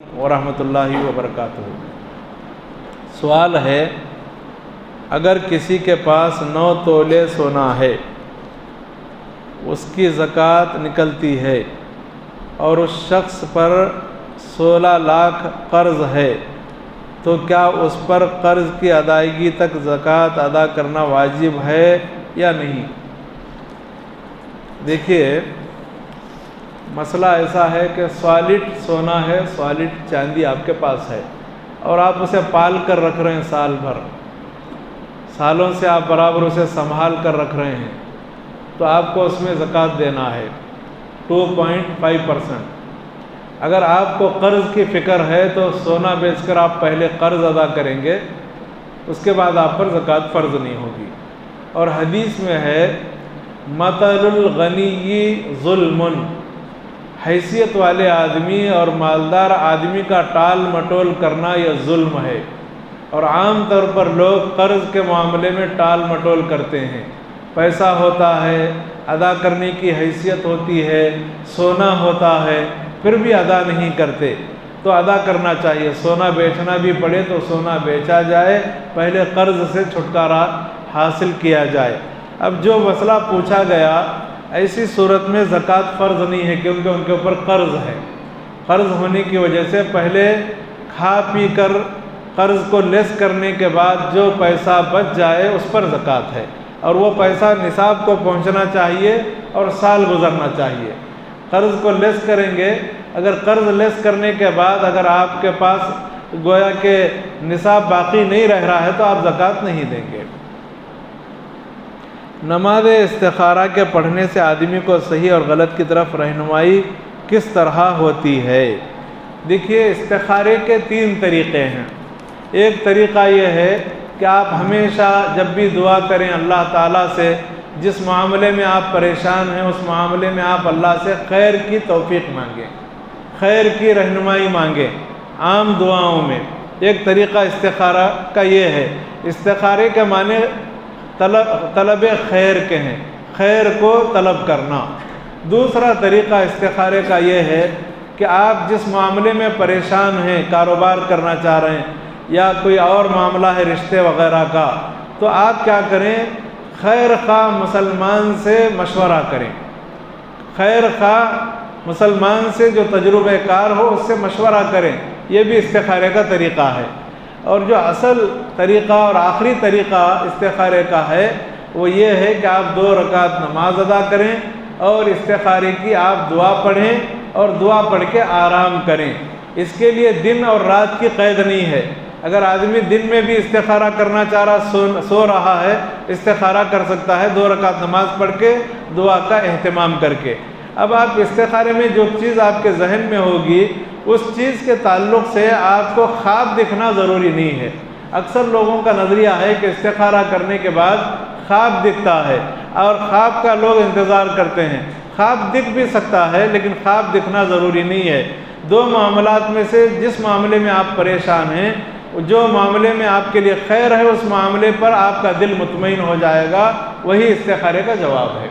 ورحمۃ اللہ وبرکاتہ۔ سوال ہے، اگر کسی کے پاس 9 تولے سونا ہے، اس کی زکوٰۃ نکلتی ہے اور اس شخص پر 16 لاکھ قرض ہے، تو کیا اس پر قرض کی ادائیگی تک زکوٰۃ ادا کرنا واجب ہے یا نہیں؟ دیکھیے، مسئلہ ایسا ہے کہ سالڈ سونا ہے، سالڈ چاندی آپ کے پاس ہے اور آپ اسے پال کر رکھ رہے ہیں سال بھر، سالوں سے آپ برابر اسے سنبھال کر رکھ رہے ہیں، تو آپ کو اس میں زکوٰۃ دینا ہے 2.5%۔ اگر آپ کو قرض کی فکر ہے تو سونا بیچ کر آپ پہلے قرض ادا کریں گے، اس کے بعد آپ پر زکوٰۃ فرض نہیں ہوگی۔ اور حدیث میں ہے، مثل الغنی ظلم، حیثیت والے آدمی اور مالدار آدمی کا ٹال مٹول کرنا یہ ظلم ہے۔ اور عام طور پر لوگ قرض کے معاملے میں ٹال مٹول کرتے ہیں، پیسہ ہوتا ہے، ادا کرنے کی حیثیت ہوتی ہے، سونا ہوتا ہے، پھر بھی ادا نہیں کرتے، تو ادا کرنا چاہیے۔ سونا بیچنا بھی پڑے تو سونا بیچا جائے، پہلے قرض سے چھٹکارا حاصل کیا جائے۔ اب جو مسئلہ پوچھا گیا، ایسی صورت میں زکوٰۃ فرض نہیں ہے، کیونکہ ان کے اوپر قرض ہے۔ قرض ہونے کی وجہ سے پہلے کھا پی کر قرض کو لیس کرنے کے بعد جو پیسہ بچ جائے اس پر زکوٰۃ ہے، اور وہ پیسہ نصاب کو پہنچنا چاہیے اور سال گزرنا چاہیے۔ قرض کو لیس کریں گے، اگر قرض لیس کرنے کے بعد اگر آپ کے پاس گویا کہ نصاب باقی نہیں رہ رہا ہے تو آپ زکوٰۃ نہیں دیں گے۔ نماز استخارہ کے پڑھنے سے آدمی کو صحیح اور غلط کی طرف رہنمائی کس طرح ہوتی ہے؟ دیکھیے، استخارے کے 3 طریقے ہیں۔ ایک طریقہ یہ ہے کہ آپ ہمیشہ جب بھی دعا کریں اللہ تعالیٰ سے، جس معاملے میں آپ پریشان ہیں اس معاملے میں آپ اللہ سے خیر کی توفیق مانگیں، خیر کی رہنمائی مانگیں عام دعاؤں میں۔ ایک طریقہ استخارہ کا یہ ہے۔ استخارے کے معنی طلب خیر کے ہیں، خیر کو طلب کرنا۔ دوسرا طریقہ استخارے کا یہ ہے کہ آپ جس معاملے میں پریشان ہیں، کاروبار کرنا چاہ رہے ہیں یا کوئی اور معاملہ ہے رشتے وغیرہ کا، تو آپ کیا کریں، خیر خواہ مسلمان سے مشورہ کریں، خیر خواہ مسلمان سے جو تجربہ کار ہو اس سے مشورہ کریں۔ یہ بھی استخارے کا طریقہ ہے۔ اور جو اصل طریقہ اور آخری طریقہ استخارے کا ہے وہ یہ ہے کہ آپ 2 رکعت نماز ادا کریں اور استخارے کی آپ دعا پڑھیں اور دعا پڑھ کے آرام کریں۔ اس کے لیے دن اور رات کی قید نہیں ہے۔ اگر آدمی دن میں بھی استخارہ کرنا چاہ رہا، سو رہا ہے، استخارہ کر سکتا ہے 2 رکعت نماز پڑھ کے دعا کا اہتمام کر کے۔ اب آپ استخارے میں جو چیز آپ کے ذہن میں ہوگی اس چیز کے تعلق سے آپ کو خواب دکھنا ضروری نہیں ہے۔ اکثر لوگوں کا نظریہ ہے کہ استخارہ کرنے کے بعد خواب دکھتا ہے اور خواب کا لوگ انتظار کرتے ہیں۔ خواب دکھ بھی سکتا ہے لیکن خواب دکھنا ضروری نہیں ہے۔ 2 معاملات میں سے جس معاملے میں آپ پریشان ہیں، جو معاملے میں آپ کے لیے خیر ہے اس معاملے پر آپ کا دل مطمئن ہو جائے گا، وہی استخارے کا جواب ہے۔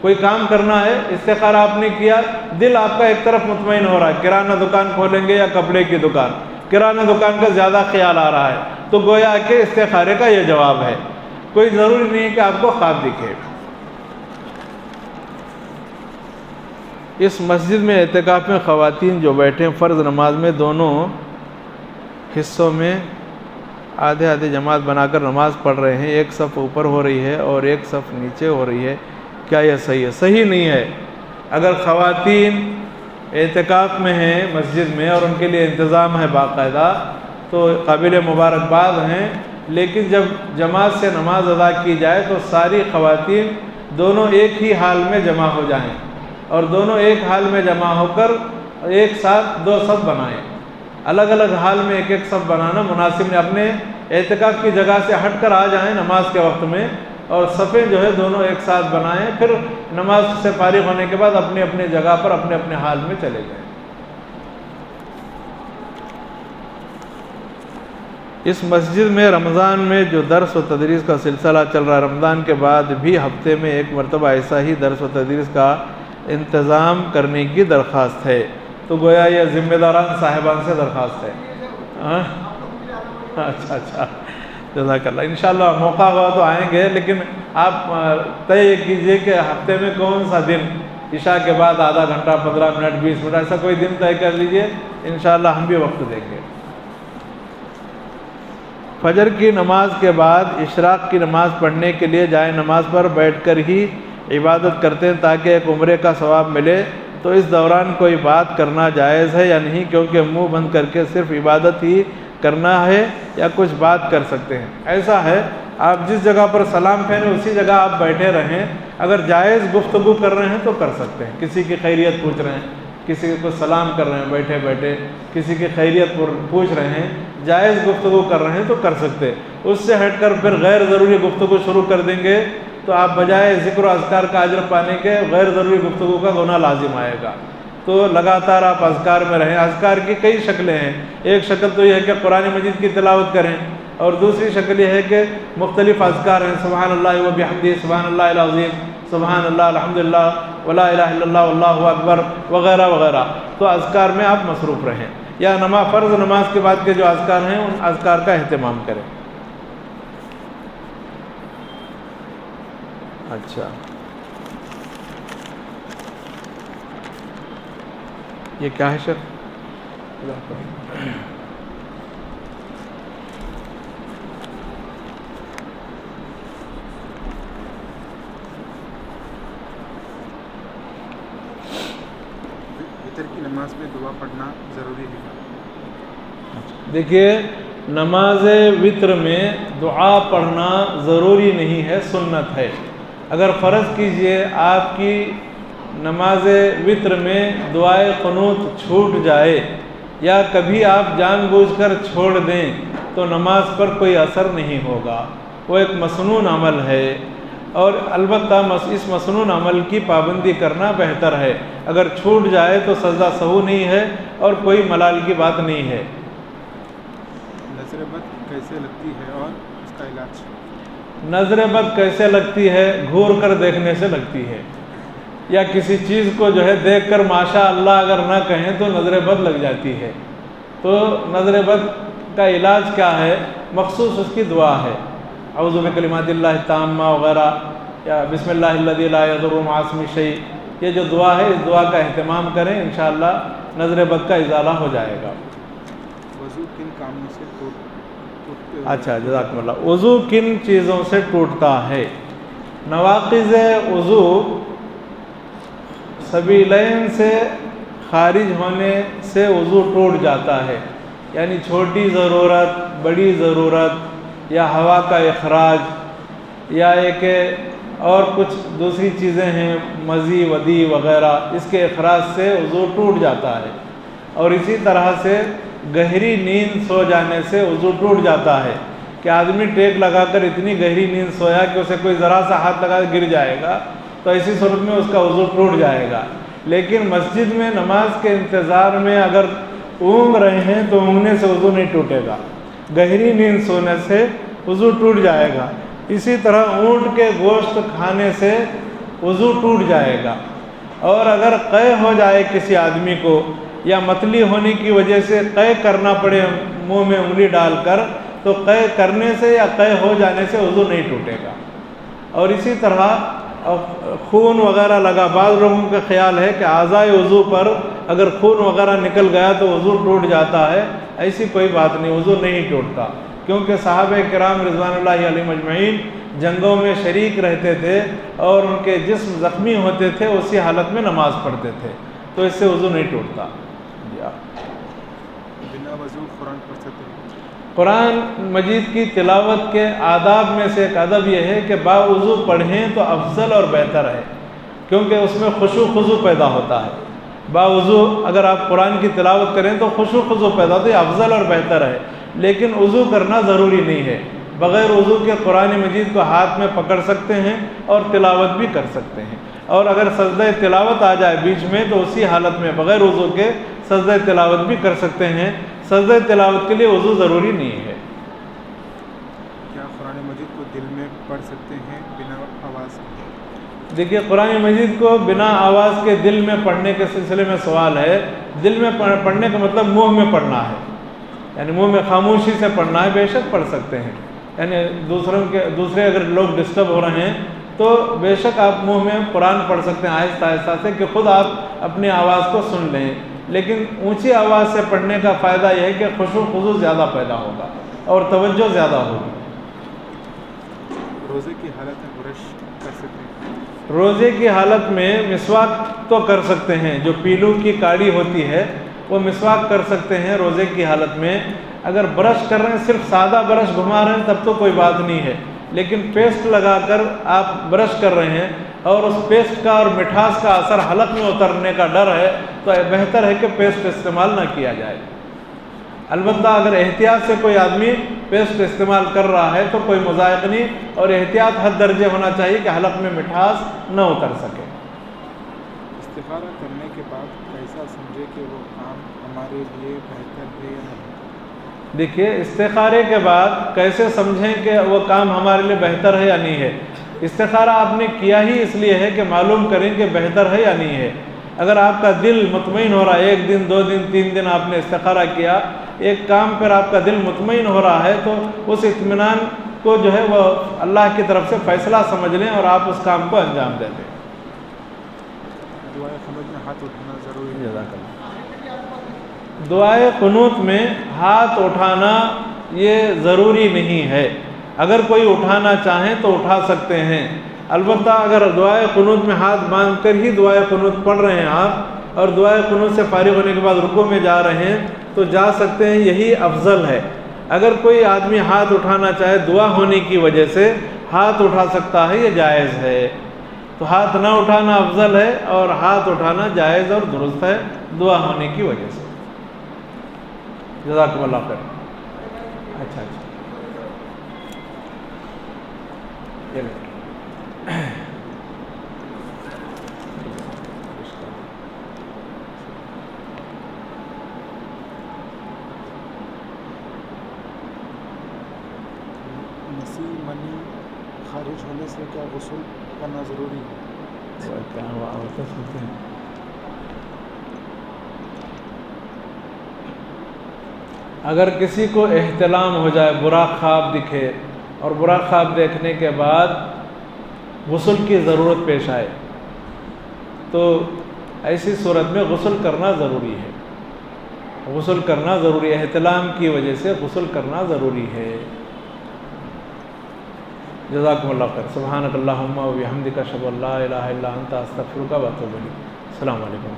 کوئی کام کرنا ہے، استخارہ آپ نے کیا، دل آپ کا ایک طرف مطمئن ہو رہا ہے، کرانہ دکان کھولیں گے یا کپڑے کی دکان، کرانہ دکان کا زیادہ خیال آ رہا ہے، تو گویا کہ استخارے کا یہ جواب ہے۔ کوئی ضروری نہیں ہے کہ آپ کو خواب دکھے۔ اس مسجد میں اعتکاف میں خواتین جو بیٹھیں فرض نماز میں دونوں حصوں میں آدھے آدھے جماعت بنا کر نماز پڑھ رہے ہیں، ایک صف اوپر ہو رہی ہے اور ایک صف نیچے ہو رہی ہے، کیا یہ صحیح ہے؟ صحیح نہیں ہے۔ اگر خواتین اعتکاف میں ہیں مسجد میں اور ان کے لیے انتظام ہے باقاعدہ تو قابل مبارکباد ہیں، لیکن جب جماعت سے نماز ادا کی جائے تو ساری خواتین دونوں ایک ہی حال میں جمع ہو جائیں اور دونوں ایک حال میں جمع ہو کر ایک ساتھ 2 صف بنائیں۔ الگ الگ حال میں ایک صف بنانا مناسب نہیں۔ اپنے اعتکاف کی جگہ سے ہٹ کر آ جائیں نماز کے وقت میں اور صفیں جو ہے دونوں ایک ساتھ بنائیں، پھر نماز سے فارغ ہونے کے بعد اپنے اپنے جگہ پر اپنے اپنے حال میں چلے جائیں۔ اس مسجد میں رمضان میں جو درس و تدریس کا سلسلہ چل رہا ہے، رمضان کے بعد بھی ہفتے میں 1 مرتبہ ایسا ہی درس و تدریس کا انتظام کرنے کی درخواست ہے۔ تو گویا یہ ذمہ داران صاحبان سے درخواست ہے. اچھا جزاک اللہ. انشاءاللہ موقع ہوا تو آئیں گے، لیکن آپ طے کیجئے کہ ہفتے میں کون سا دن، عشاء کے بعد آدھا گھنٹہ 15 منٹ 20 منٹ ایسا کوئی دن طے کر لیجئے، انشاءاللہ ہم بھی وقت دیں گے. فجر کی نماز کے بعد اشراق کی نماز پڑھنے کے لیے جائے نماز پر بیٹھ کر ہی عبادت کرتے ہیں تاکہ ایک عمرے کا ثواب ملے، تو اس دوران کوئی بات کرنا جائز ہے یا نہیں؟ کیونکہ منہ بند کر کے صرف عبادت ہی کرنا ہے یا کچھ بات کر سکتے ہیں؟ ایسا ہے، آپ جس جگہ پر سلام پھیریں اسی جگہ آپ بیٹھے رہیں. اگر جائز گفتگو کر رہے ہیں تو کر سکتے ہیں. کسی کی خیریت پوچھ رہے ہیں، کسی کو سلام کر رہے ہیں بیٹھے بیٹھے، کسی کی خیریت پوچھ رہے ہیں، جائز گفتگو کر رہے ہیں تو کر سکتے. اس سے ہٹ کر پھر غیر ضروری گفتگو شروع کر دیں گے تو آپ بجائے ذکر و اذکار کا اجر پانے کے غیر ضروری گفتگو کا گناہ لازم آئے گا. تو لگاتار آپ اذکار میں رہیں. اذکار کی کئی شکلیں ہیں. ایک شکل تو یہ ہے کہ قرآن مجید کی تلاوت کریں، اور دوسری شکل یہ ہے کہ مختلف اذکار ہیں، سبحان اللہ و بحمدہ، سبحان اللہ العظیم، سبحان اللہ، الحمدللہ، ولا الہ الا اللہ، واللہ اکبر، وغیرہ وغیرہ. تو اذکار میں آپ مصروف رہیں، یا فرض نماز کے بعد کے جو اذکار ہیں ان اذکار کا اہتمام کریں. اچھا، یہ کیا ہے شر؟ وتر کی نماز میں دعا پڑھنا ضروری ہے؟ دیکھیے، نماز وتر میں دعا پڑھنا ضروری نہیں ہے، سنت ہے. اگر فرض کیجئے آپ کی نماز وتر میں دعائے قنوت چھوٹ جائے یا کبھی آپ جان بوجھ کر چھوڑ دیں تو نماز پر کوئی اثر نہیں ہوگا. وہ ایک مسنون عمل ہے، اور البتہ اس مسنون عمل کی پابندی کرنا بہتر ہے. اگر چھوٹ جائے تو سزا سہو نہیں ہے اور کوئی ملال کی بات نہیں ہے. نظر بد کیسے لگتی ہے اور اس کا علاج؟ نظر بد کیسے لگتی ہے؟ گھور کر دیکھنے سے لگتی ہے، یا کسی چیز کو جو ہے دیکھ کر ماشاء اللہ اگر نہ کہیں تو نظر بد لگ جاتی ہے. تو نظر بد کا علاج کیا ہے؟ مخصوص اس کی دعا ہے، اعوذ بکلمات اللہ التامہ وغیرہ، یا بسم اللہ الذی لا یضر مع اسمہ شیء. یہ جو دعا ہے اس دعا کا اہتمام کریں، انشاءاللہ نظر بد کا ازالہ ہو جائے گا. وضو کن کاموں سے ٹوٹتے؟ اچھا، جزاکم اللہ. وضو کن چیزوں سے ٹوٹتا ہے؟ نواقض وضو سبیلین سے خارج ہونے سے وضو ٹوٹ جاتا ہے. یعنی چھوٹی ضرورت، بڑی ضرورت، یا ہوا کا اخراج، یا ایک اور کچھ دوسری چیزیں ہیں مزی ودی وغیرہ، اس کے اخراج سے وضو ٹوٹ جاتا ہے. اور اسی طرح سے گہری نیند سو جانے سے وضو ٹوٹ جاتا ہے، کہ آدمی ٹیک لگا کر اتنی گہری نیند سویا کہ اسے کوئی ذرا سا ہاتھ لگا گر جائے گا تو ایسی صورت میں اس کا وضو ٹوٹ جائے گا. لیکن مسجد میں نماز کے انتظار میں اگر اونگ رہے ہیں تو اونگنے سے وضو نہیں ٹوٹے گا، گہری نیند سونے سے وضو ٹوٹ جائے گا. اسی طرح اونٹ کے گوشت کھانے سے وضو ٹوٹ جائے گا. اور اگر قے ہو جائے کسی آدمی کو، یا متلی ہونے کی وجہ سے قے کرنا پڑے منہ میں انگلی ڈال کر، تو قے کرنے سے یا قے ہو جانے سے وضو نہیں ٹوٹے گا. اور اسی طرح خون وغیرہ لگا، بعض لوگوں کا خیال ہے کہ اعضائے وضو پر اگر خون وغیرہ نکل گیا تو وضو ٹوٹ جاتا ہے. ایسی کوئی بات نہیں، وضو نہیں ٹوٹتا، کیونکہ صحابہ کرام رضوان اللہ علیہم اجمعین جنگوں میں شریک رہتے تھے اور ان کے جسم زخمی ہوتے تھے، اسی حالت میں نماز پڑھتے تھے، تو اس سے وضو نہیں ٹوٹتا. بنا وضو قرآن پڑھ سکتے ہیں؟ قرآن مجید کی تلاوت کے آداب میں سے ایک ادب یہ ہے کہ باوضو پڑھیں تو افضل اور بہتر ہے، کیونکہ اس میں خشوع خضوع پیدا ہوتا ہے. باوضو اگر آپ قرآن کی تلاوت کریں تو خشوع خضوع پیدا ہوتا ہے، افضل اور بہتر ہے. لیکن وضو کرنا ضروری نہیں ہے، بغیر وضو کے قرآن مجید کو ہاتھ میں پکڑ سکتے ہیں اور تلاوت بھی کر سکتے ہیں. اور اگر سجدہ تلاوت آ جائے بیچ میں تو اسی حالت میں بغیر وضو کے سجدہ تلاوت بھی کر سکتے ہیں. سجدہ تلاوت کے لیے وضو ضروری نہیں ہے. کیا قرآن مجید کو دل میں پڑھ سکتے ہیں بنا آواز؟ دیکھیے قرآن مجید کو بنا آواز کے دل میں پڑھنے کے سلسلے میں سوال ہے. دل میں پڑھنے کا مطلب منہ میں پڑھنا ہے، یعنی منہ میں خاموشی سے پڑھنا ہے. بے شک پڑھ سکتے ہیں، یعنی دوسرے اگر لوگ ڈسٹرب ہو رہے ہیں تو بے شک آپ منہ میں قرآن پڑھ سکتے ہیں آہستہ آہستہ سے، کہ خود آپ اپنی آواز کو سن لیں. لیکن اونچی آواز سے پڑھنے کا فائدہ یہ ہے کہ خشوع خضوع زیادہ پیدا ہوگا اور توجہ زیادہ ہوگی. روزے کی حالت میں برش کر سکتے ہیں؟ روزے کی حالت میں مسواک تو کر سکتے ہیں. جو پیلو کی کاڑی ہوتی ہے وہ مسواک کر سکتے ہیں روزے کی حالت میں. اگر برش کر رہے ہیں، صرف سادہ برش گھما رہے ہیں، تب تو کوئی بات نہیں ہے. لیکن پیسٹ لگا کر آپ برش کر رہے ہیں اور اس پیسٹ کا اور مٹھاس کا اثر حلق میں اترنے کا ڈر ہے، تو بہتر ہے کہ پیسٹ استعمال نہ کیا جائے. البتہ اگر احتیاط سے کوئی آدمی پیسٹ استعمال کر رہا ہے تو کوئی مضائق نہیں، اور احتیاط حد درجے ہونا چاہیے کہ حلق میں مٹھاس نہ اتر سکے. استخارہ کرنے کے بعد کیسا سمجھے کہ وہ کام ہمارے لیے بہتر ہے یا نہیں؟ دیکھیے استخارے کے بعد کیسے سمجھیں کہ وہ کام ہمارے لیے بہتر ہے یا نہیں ہے. استخارہ آپ نے کیا ہی اس لیے ہے کہ معلوم کریں کہ بہتر ہے یا نہیں ہے. اگر آپ کا دل مطمئن ہو رہا ہے، 1 دن 2 دن 3 دن آپ نے استخارہ کیا، ایک کام پر آپ کا دل مطمئن ہو رہا ہے، تو اس اطمینان کو جو ہے وہ اللہ کی طرف سے فیصلہ سمجھ لیں اور آپ اس کام کو انجام دے دیں. دعائے قنوت میں ہاتھ اٹھانا ضروری ہے؟ جزاک اللہ. دعائے قنوت میں ہاتھ اٹھانا یہ ضروری نہیں ہے. اگر کوئی اٹھانا چاہیں تو اٹھا سکتے ہیں. البتہ اگر دعائے قنوت میں ہاتھ باندھ کر ہی دعائے قنوت پڑھ رہے ہیں آپ، اور دعائے قنوت سے فارغ ہونے کے بعد رکوع میں جا رہے ہیں، تو جا سکتے ہیں، یہی افضل ہے. اگر کوئی آدمی ہاتھ اٹھانا چاہے دعا ہونے کی وجہ سے، ہاتھ اٹھا سکتا ہے، یہ جائز ہے. تو ہاتھ نہ اٹھانا افضل ہے، اور ہاتھ اٹھانا جائز اور درست ہے دعا ہونے کی وجہ سے. جزاکم اللہ خیر. اچھا یہ لیں. نسی منی خارج ہونے سے کیا غسل کرنا ضروری ہے؟ کیا ہوا ہوتا سنتے ہیں. اگر کسی کو احتلام ہو جائے، برا خواب دکھے، اور برا خواب دیکھنے کے بعد غسل کی ضرورت پیش آئے، تو ایسی صورت میں غسل کرنا ضروری ہے. غسل کرنا ضروری ہے، احتلام کی وجہ سے غسل کرنا ضروری ہے. جزاکم اللہ خیر. سبحانک اللہم و بحمدک اشہد ان لا الہ الا انت استغفرک و اتوب الیک. السلام علیکم.